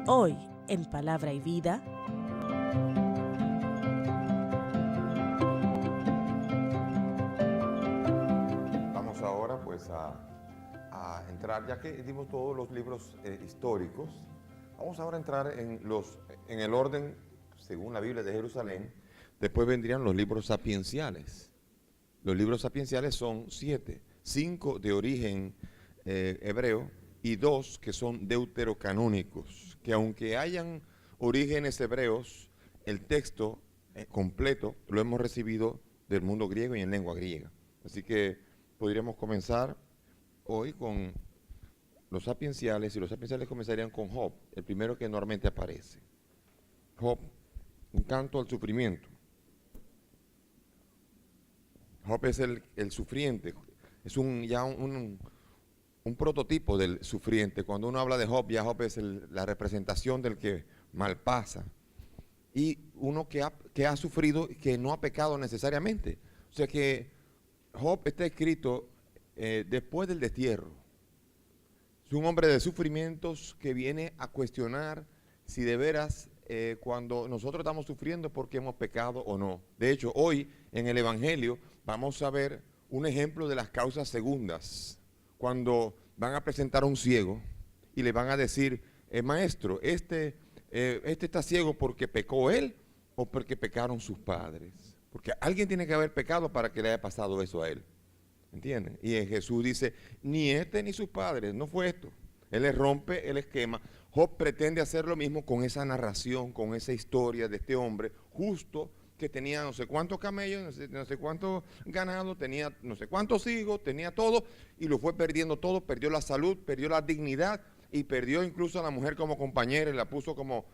Hoy, en Palabra y Vida, vamos ahora pues a entrar, ya que dimos todos los libros históricos, vamos ahora a entrar en el orden, según la Biblia de Jerusalén. Después vendrían los libros sapienciales. Los libros sapienciales son 7, 5 de origen hebreo y 2 que son deuterocanónicos, que aunque hayan orígenes hebreos, el texto completo lo hemos recibido del mundo griego y en lengua griega. Así que podríamos comenzar hoy con los sapienciales, y los sapienciales comenzarían con Job, el primero que normalmente aparece. Job, un canto al sufrimiento. Job es el sufriente, es un prototipo del sufriente. Cuando uno habla de Job, ya Job es la representación del que malpasa. Y uno que ha sufrido y que no ha pecado necesariamente. O sea que Job está escrito después del destierro. Es un hombre de sufrimientos que viene a cuestionar si de veras cuando nosotros estamos sufriendo porque hemos pecado o no. De hecho, hoy en el Evangelio vamos a ver un ejemplo de las causas segundas. Cuando van a presentar a un ciego y le van a decir, maestro, este está ciego porque pecó él o porque pecaron sus padres. Porque alguien tiene que haber pecado para que le haya pasado eso a él. ¿Entienden? Y Jesús dice, ni este ni sus padres, no fue esto. Él le rompe el esquema. Job pretende hacer lo mismo con esa narración, con esa historia de este hombre justo que tenía no sé cuántos camellos, no sé cuántos ganados, tenía no sé cuántos hijos, tenía todo y lo fue perdiendo todo, perdió la salud, perdió la dignidad y perdió incluso a la mujer como compañera y la puso como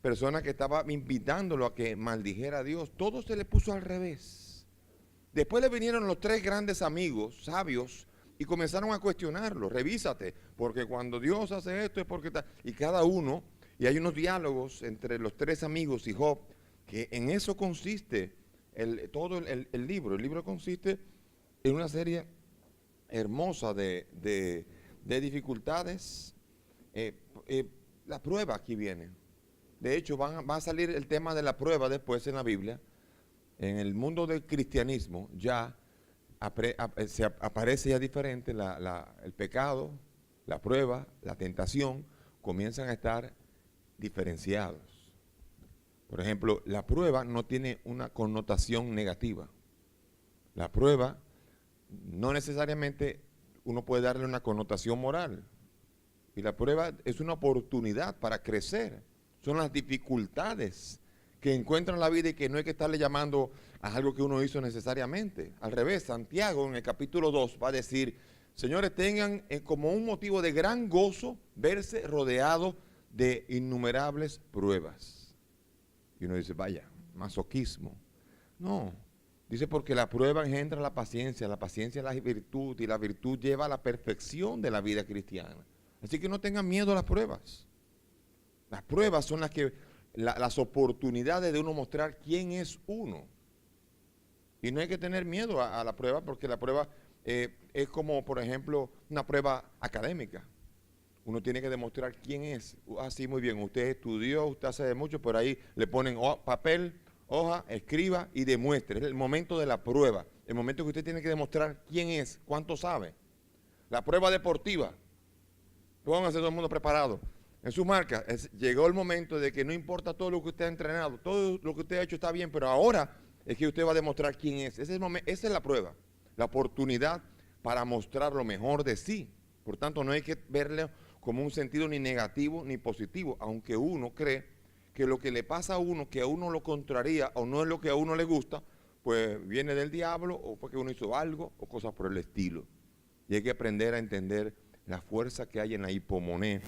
persona que estaba invitándolo a que maldijera a Dios. Todo se le puso al revés. Después le vinieron los 3 grandes amigos, sabios, y comenzaron a cuestionarlo. Revísate, porque cuando Dios hace esto es porque está. Y cada uno, y hay unos diálogos entre los 3 amigos y Job, que en eso consiste todo el libro. El libro consiste en una serie hermosa de dificultades. La prueba aquí viene. De hecho, va a salir el tema de la prueba después en la Biblia. En el mundo del cristianismo ya aparece ya diferente el pecado, la prueba, la tentación, comienzan a estar diferenciados. Por ejemplo, la prueba no tiene una connotación negativa. La prueba no necesariamente uno puede darle una connotación moral. Y la prueba es una oportunidad para crecer. Son las dificultades que encuentran la vida y que no hay que estarle llamando a algo que uno hizo necesariamente. Al revés, Santiago en el capítulo 2 va a decir, señores, tengan como un motivo de gran gozo verse rodeados de innumerables pruebas. Y uno dice, vaya, masoquismo. No, dice porque la prueba engendra la paciencia la virtud y la virtud lleva a la perfección de la vida cristiana. Así que no tengan miedo a las pruebas. Las pruebas son las oportunidades de uno mostrar quién es uno. Y no hay que tener miedo a la prueba, porque la prueba es como, por ejemplo, una prueba académica. Uno tiene que demostrar quién es. Así, muy bien, usted estudió, usted hace de mucho, por ahí le ponen papel, hoja, escriba y demuestre. Es el momento de la prueba, el momento que usted tiene que demostrar quién es, cuánto sabe. La prueba deportiva, pónganse todo el mundo preparado. En su marca, llegó el momento de que no importa todo lo que usted ha entrenado, todo lo que usted ha hecho está bien, pero ahora es que usted va a demostrar quién es. Esa es la prueba, la oportunidad para mostrar lo mejor de sí. Por tanto, no hay que verle como un sentido ni negativo ni positivo, aunque uno cree que lo que le pasa a uno, que a uno lo contraría o no es lo que a uno le gusta, pues viene del diablo o porque uno hizo algo o cosas por el estilo. Y hay que aprender a entender la fuerza que hay en la hipomonía,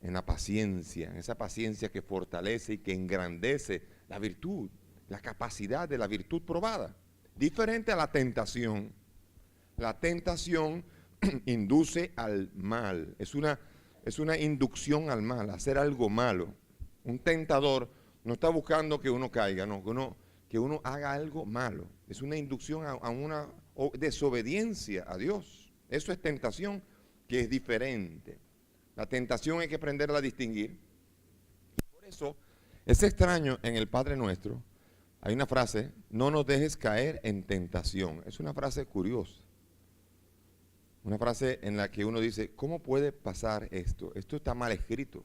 en la paciencia, en esa paciencia que fortalece y que engrandece la virtud, la capacidad de la virtud probada. Diferente a la tentación. La tentación induce al mal, es una inducción al mal, hacer algo malo. Un tentador no está buscando que uno caiga, no, que uno haga algo malo. Es una inducción a una o desobediencia a Dios. Eso es tentación, que es diferente. La tentación hay que aprenderla a distinguir. Por eso es extraño en el Padre Nuestro, hay una frase, no nos dejes caer en tentación. Es una frase curiosa. Una frase en la que uno dice, ¿cómo puede pasar esto? Esto está mal escrito.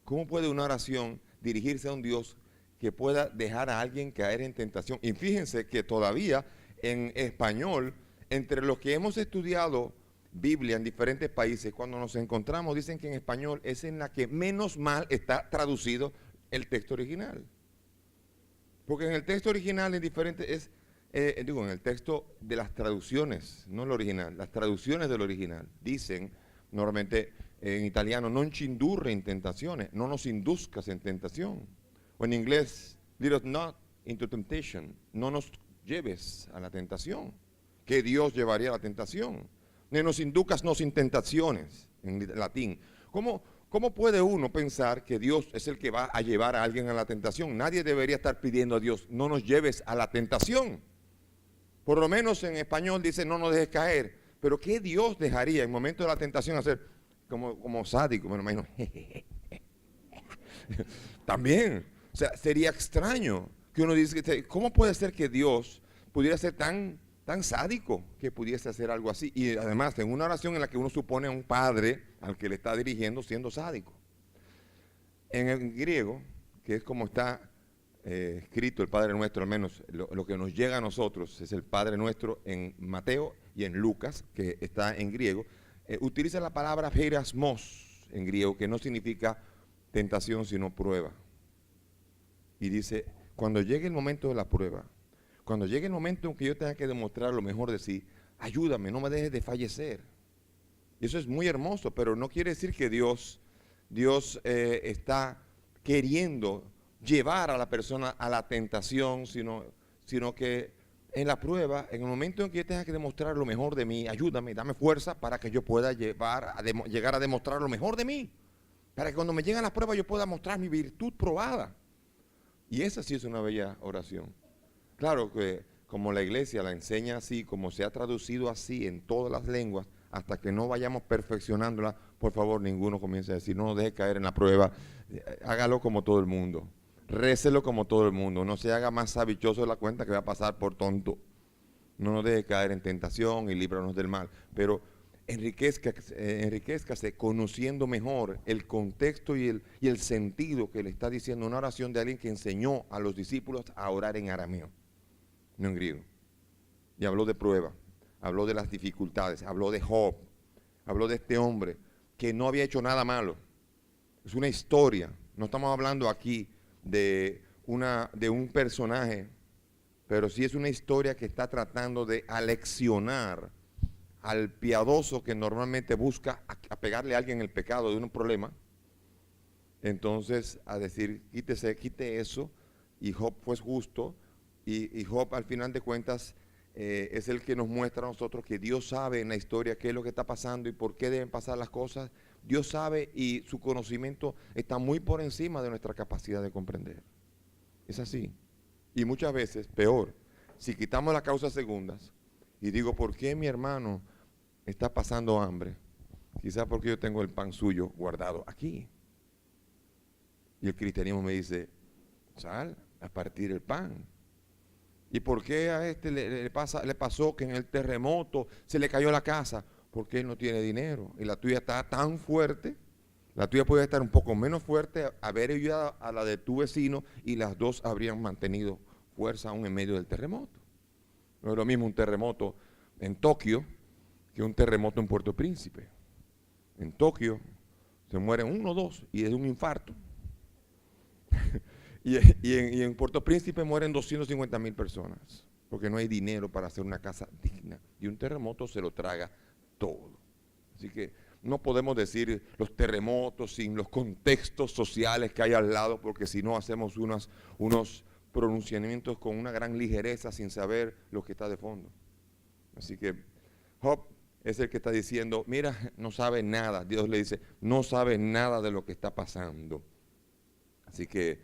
¿Cómo puede una oración dirigirse a un Dios que pueda dejar a alguien caer en tentación? Y fíjense que todavía en español, entre los que hemos estudiado Biblia en diferentes países, cuando nos encontramos, dicen que en español es en la que menos mal está traducido el texto original. Porque en el texto original es diferente, en el texto de las traducciones, no el original, las traducciones del original, dicen normalmente en italiano, non ci indurre in tentazione, no nos induzcas en tentación. O en inglés, lead us not into temptation, no nos lleves a la tentación, que Dios llevaría a la tentación. Ne nos inducas no sin tentaciones, en latín. ¿Cómo puede uno pensar que Dios es el que va a llevar a alguien a la tentación? Nadie debería estar pidiendo a Dios, no nos lleves a la tentación. Por lo menos en español dice, no nos dejes caer. Pero ¿qué Dios dejaría en momento de la tentación hacer? Como sádico, me imagino. También, o sea, sería extraño que uno dice, ¿cómo puede ser que Dios pudiera ser tan sádico que pudiese hacer algo así? Y además, en una oración en la que uno supone a un padre al que le está dirigiendo siendo sádico. En el griego, que es como está escrito el Padre Nuestro, al menos lo que nos llega a nosotros es el Padre Nuestro en Mateo y en Lucas, que está en griego, utiliza la palabra peirasmos en griego, que no significa tentación sino prueba. Y dice, cuando llegue el momento de la prueba, cuando llegue el momento en que yo tenga que demostrar lo mejor de sí, ayúdame, no me dejes de fallecer. Y eso es muy hermoso, pero no quiere decir que Dios está queriendo llevar a la persona a la tentación, sino que en la prueba, en el momento en que yo tenga que demostrar lo mejor de mí, ayúdame, dame fuerza para que yo pueda llegar a demostrar lo mejor de mí. Para que cuando me lleguen las pruebas yo pueda mostrar mi virtud probada. Y esa sí es una bella oración. Claro que como la iglesia la enseña así, como se ha traducido así en todas las lenguas, hasta que no vayamos perfeccionándola, por favor, ninguno comience a decir, no nos deje caer en la prueba, hágalo como todo el mundo, récelo como todo el mundo, no se haga más sabichoso de la cuenta que va a pasar por tonto. No nos deje caer en tentación y líbranos del mal, pero enriquezcase conociendo mejor el contexto y el sentido que le está diciendo una oración de alguien que enseñó a los discípulos a orar en arameo, no en griego. Y habló de prueba, habló de las dificultades, habló de Job, habló de este hombre que no había hecho nada malo. Es una historia, no estamos hablando aquí de un personaje, pero sí es una historia que está tratando de aleccionar al piadoso que normalmente busca a pegarle a alguien el pecado de un problema. Entonces a decir, quite eso, y Job fue justo, y Job al final de cuentas es el que nos muestra a nosotros que Dios sabe en la historia qué es lo que está pasando y por qué deben pasar las cosas. Dios sabe y su conocimiento está muy por encima de nuestra capacidad de comprender. Es así. Y muchas veces, peor, si quitamos las causas segundas y digo, ¿por qué mi hermano está pasando hambre? Quizás porque yo tengo el pan suyo guardado aquí. Y el cristianismo me dice, sal a partir el pan. ¿Y por qué a este le pasó que en el terremoto se le cayó la casa? Porque él no tiene dinero y la tuya está tan fuerte. La tuya puede estar un poco menos fuerte, haber ayudado a la de tu vecino y las dos habrían mantenido fuerza aún en medio del terremoto. No es lo mismo un terremoto en Tokio que un terremoto en Puerto Príncipe. En Tokio se mueren 1 o 2 y es un infarto. y en Puerto Príncipe mueren 250,000 personas porque no hay dinero para hacer una casa digna. Y un terremoto se lo traga todo. Así que no podemos decir los terremotos sin los contextos sociales que hay al lado, porque si no hacemos unos pronunciamientos con una gran ligereza sin saber lo que está de fondo. Así que Job es el que está diciendo, mira, no sabe nada. Dios le dice, no sabe nada de lo que está pasando. Así que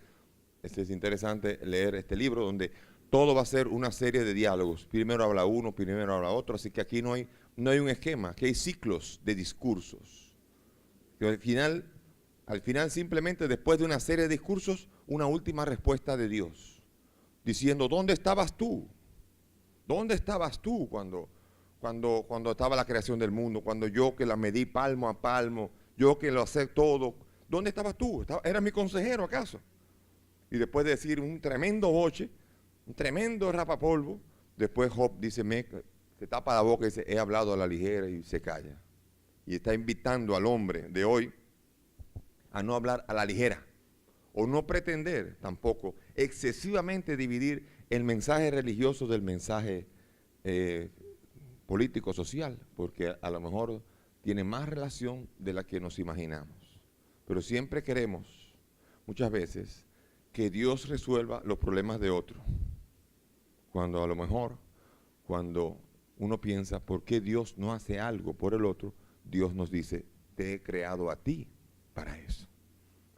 es interesante leer este libro donde todo va a ser una serie de diálogos. Primero habla uno, primero habla otro, así que aquí no hay un esquema, aquí hay ciclos de discursos. Que al final simplemente después de una serie de discursos, una última respuesta de Dios, diciendo, ¿dónde estabas tú? ¿Dónde estabas tú cuando estaba la creación del mundo? Cuando yo que la medí palmo a palmo, yo que lo hacé todo, ¿dónde estabas tú? ¿Eras mi consejero acaso? Y después de decir un tremendo boche, un tremendo rapapolvo, después Job dice, se tapa la boca y dice, he hablado a la ligera, y se calla. Y está invitando al hombre de hoy a no hablar a la ligera, o no pretender tampoco excesivamente dividir el mensaje religioso del mensaje político-social, porque a lo mejor tiene más relación de la que nos imaginamos. Pero siempre queremos, muchas veces, que Dios resuelva los problemas de otro, cuando a lo mejor, cuando uno piensa, ¿por qué Dios no hace algo por el otro? Dios nos dice, te he creado a ti para eso.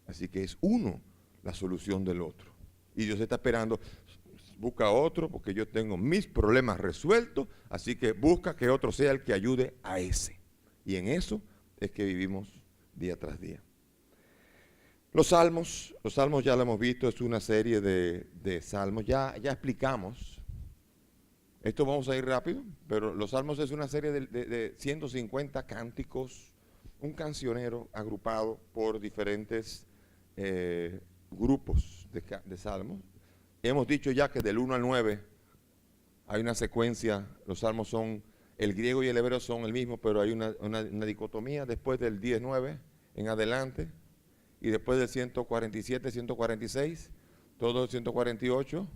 Así que es uno la solución del otro. Y Dios está esperando, busca otro porque yo tengo mis problemas resueltos, así que busca que otro sea el que ayude a ese. Y en eso es que vivimos día tras día. Los salmos ya lo hemos visto, es una serie de salmos, ya explicamos. Esto vamos a ir rápido, pero los salmos es una serie de 150 cánticos, un cancionero agrupado por diferentes grupos de salmos. Hemos dicho ya que del 1 al 9 hay una secuencia, los salmos son, el griego y el hebreo son el mismo, pero hay una dicotomía después del 10-9 en adelante, y después del 147, 146, todo el 148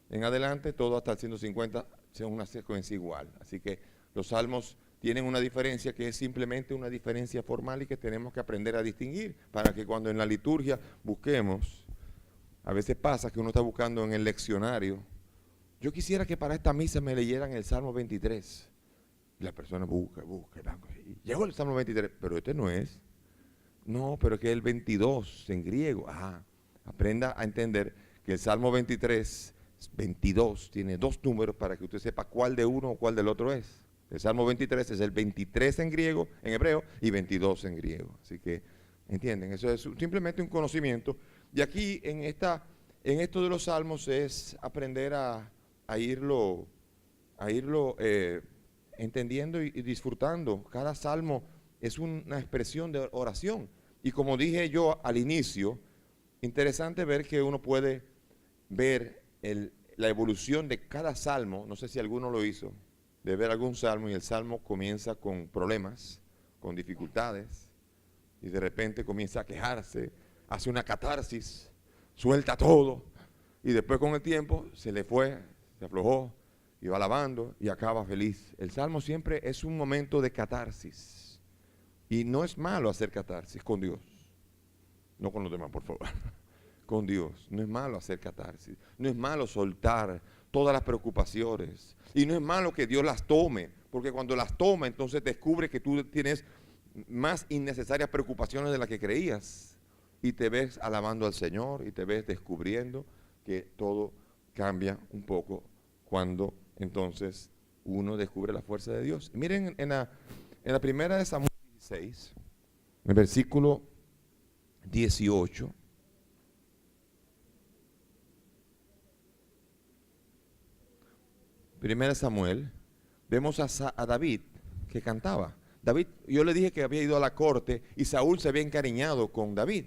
en adelante, todo hasta el 150, son una secuencia igual. Así que los salmos tienen una diferencia que es simplemente una diferencia formal y que tenemos que aprender a distinguir para que cuando en la liturgia busquemos, a veces pasa que uno está buscando en el leccionario, yo quisiera que para esta misa me leyeran el Salmo 23, y la persona busca, y llegó el Salmo 23, pero este no es. No, pero es que el 22 en griego. Aprenda a entender que el Salmo 23, 22, tiene dos números para que usted sepa cuál de uno o cuál del otro es. El Salmo 23 es el 23 en griego, en hebreo, y 22 en griego. Así que, ¿entienden? Eso es simplemente un conocimiento. Y aquí, en esto de los salmos, es aprender a irlo entendiendo y disfrutando. Cada salmo es una expresión de oración. Y como dije yo al inicio, interesante ver que uno puede ver la evolución de cada salmo. No sé si alguno lo hizo, de ver algún salmo y el salmo comienza con problemas, con dificultades, y de repente comienza a quejarse, hace una catarsis, suelta todo, y después con el tiempo se le fue, se aflojó, y va alabando y acaba feliz. El salmo siempre es un momento de catarsis. Y no es malo hacer catarsis con Dios. No con los demás, por favor. Con Dios. No es malo hacer catarsis. No es malo soltar todas las preocupaciones. Y no es malo que Dios las tome. Porque cuando las toma, entonces descubre que tú tienes más innecesarias preocupaciones de las que creías. Y te ves alabando al Señor y te ves descubriendo que todo cambia un poco cuando entonces uno descubre la fuerza de Dios. Miren en la primera de Samuel 16, en el versículo 18, primera de Samuel, vemos a David que cantaba. David, yo le dije que había ido a la corte y Saúl se había encariñado con David.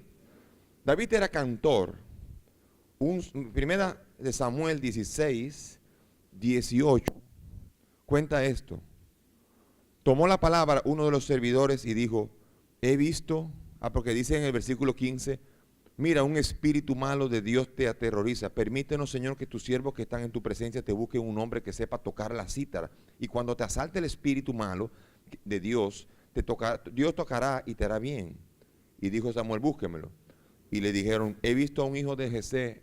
David era cantor. Primera de Samuel 16, 18, cuenta esto. Tomó la palabra uno de los servidores y dijo, he visto, porque dice en el versículo 15, mira, un espíritu malo de Dios te aterroriza. Permítenos, Señor, que tus siervos que están en tu presencia te busquen un hombre que sepa tocar la cítara. Y cuando te asalte el espíritu malo de Dios, Dios tocará y te hará bien. Y dijo Samuel, búsquemelo. Y le dijeron, he visto a un hijo de Jesé,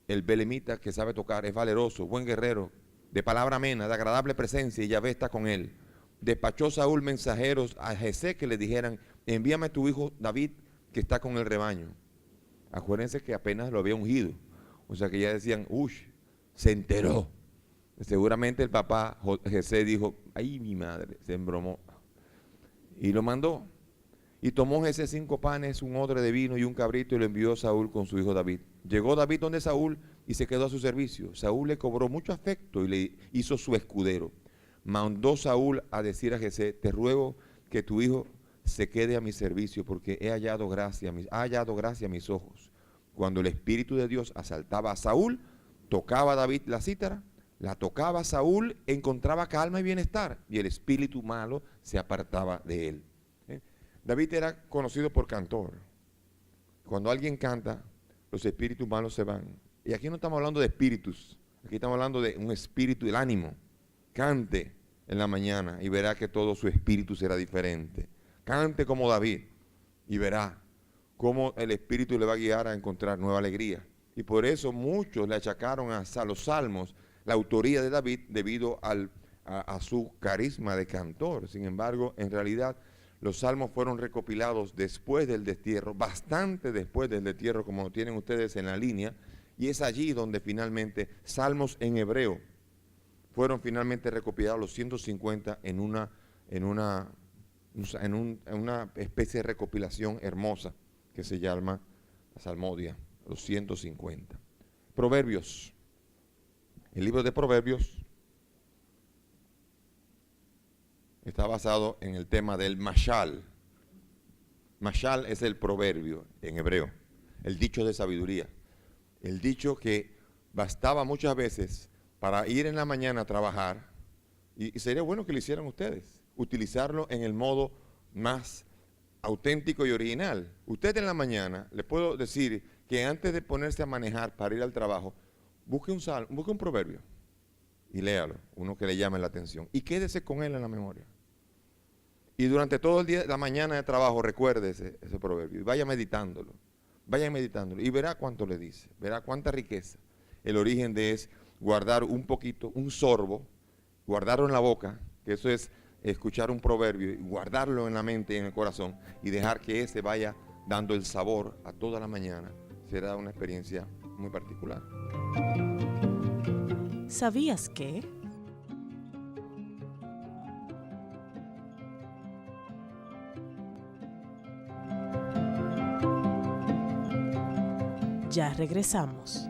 el belemita, que sabe tocar, es valeroso, buen guerrero, de palabra amena, de agradable presencia, y Yahvé está con él. Despachó Saúl mensajeros a Jesé que le dijeran, envíame a tu hijo David que está con el rebaño. Acuérdense que apenas lo había ungido. O sea que ya decían, se enteró. Seguramente el papá Jesé dijo, ay, mi madre, se embromó. Y lo mandó. Y tomó Jesé 5 panes, un odre de vino y un cabrito y lo envió a Saúl con su hijo David. Llegó David donde Saúl y se quedó a su servicio. Saúl le cobró mucho afecto y le hizo su escudero. Mandó Saúl a decir a Jesé, te ruego que tu hijo se quede a mi servicio porque ha hallado gracia a mis ojos. Cuando el Espíritu de Dios asaltaba a Saúl, tocaba David la cítara, la tocaba Saúl, encontraba calma y bienestar y el espíritu malo se apartaba de él. David era conocido por cantor. Cuando alguien canta, los espíritus malos se van. Y aquí no estamos hablando de espíritus, aquí estamos hablando de un espíritu, el ánimo. Cante en la mañana y verá que todo su espíritu será diferente. Cante como David y verá cómo el espíritu le va a guiar a encontrar nueva alegría. Y por eso muchos le achacaron a los salmos la autoría de David debido a su carisma de cantor. Sin embargo, en realidad, los salmos fueron recopilados después del destierro, bastante después del destierro, como lo tienen ustedes en la línea, y es allí donde finalmente salmos en hebreo fueron finalmente recopilados los 150 en una especie de recopilación hermosa que se llama la Salmodia, los 150. Proverbios. El libro de Proverbios está basado en el tema del mashal. Mashal es el proverbio en hebreo, el dicho de sabiduría. El dicho que bastaba muchas veces para ir en la mañana a trabajar, y sería bueno que lo hicieran ustedes, utilizarlo en el modo más auténtico y original. Usted en la mañana, le puedo decir que antes de ponerse a manejar para ir al trabajo, busque un proverbio y léalo, uno que le llame la atención, y quédese con él en la memoria. Y durante todo el día, la mañana de trabajo, recuerde ese proverbio y vaya meditándolo y verá cuánto le dice, verá cuánta riqueza. El origen de es guardar un poquito, un sorbo, guardarlo en la boca, que eso es escuchar un proverbio y guardarlo en la mente y en el corazón y dejar que ese vaya dando el sabor a toda la mañana. Será una experiencia muy particular. ¿Sabías que? Ya regresamos.